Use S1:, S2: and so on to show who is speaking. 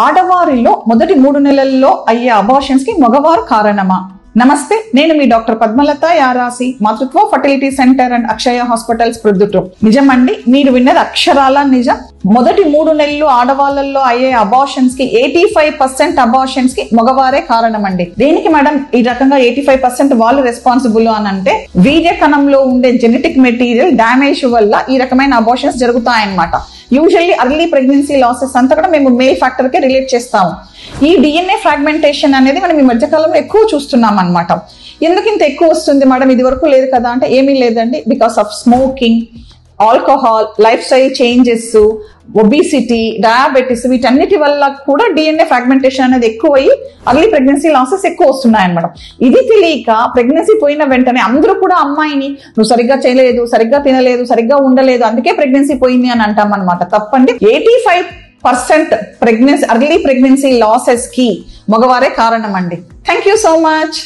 S1: ఆడవారిలో మొదటి 3 నెలల్లో అయ్యే అబార్షన్స్ కి మగవారు కారణమా? నమస్తే, నేను మీ డాక్టర్ పద్మలత యారాసి, మాతృత్వ fertility centre and Akshaya hospitals Proddatur. నిజమండి, మీరు విన్నది అక్షరాల నిజం. మొదటి 3 నెలలు ఆడవాళ్ళల్లో అయ్యే అబార్షన్స్ కి 85% అబార్షన్స్ కి మగవారే కారణం అండి. దేనికి మేడం ఈ రకంగా 85% వాళ్ళు రెస్పాన్సిబుల్ అని అంటే, వీర్య కణంలో ఉండే జెనెటిక్ మెటీరియల్ డ్యామేజ్ వల్ల ఈ రకమైన అబార్షన్స్ జరుగుతాయన్నమాట. యూజువల్లీ అర్లీ ప్రెగ్నెన్సీ లాసెస్ అంతా కూడా మేము మేల్ ఫ్యాక్టర్ కి రిలేట్ చేస్తాము. ఈ డిఎన్ఏ ఫ్రాగ్మెంటేషన్ అనేది మనం ఈ మధ్యకాలంలో ఎక్కువ చూస్తున్నాం అనమాట. ఎందుకు ఇంత ఎక్కువ వస్తుంది మేడం, ఇది వరకు లేదు కదా అంటే ఏమీ లేదండి. Because of smoking, alcohol, life style changes, obesity, diabetes, వీటన్నిటి వల్ల కూడా డిఎన్ఏ ఫ్రాగ్మెంటేషన్ అనేది ఎక్కువయ్యి అర్లీ ప్రెగ్నెన్సీ లాసెస్ ఎక్కువ వస్తున్నాయి మేడం. ఇది తెలియక ప్రెగ్నెన్సీ పోయిన వెంటనే అందరూ కూడా అమ్మాయిని నువ్వు సరిగ్గా చేయలేదు, సరిగ్గా తినలేదు, సరిగ్గా ఉండలేదు, అందుకే ప్రెగ్నెన్సీ పోయింది అని అంటాం అనమాట. తప్పండి. 85% ప్రెగ్నెన్సీ అర్లీ ప్రెగ్నెన్సీ లాసెస్ కి మగవారే కారణం అండి. Thank you so much.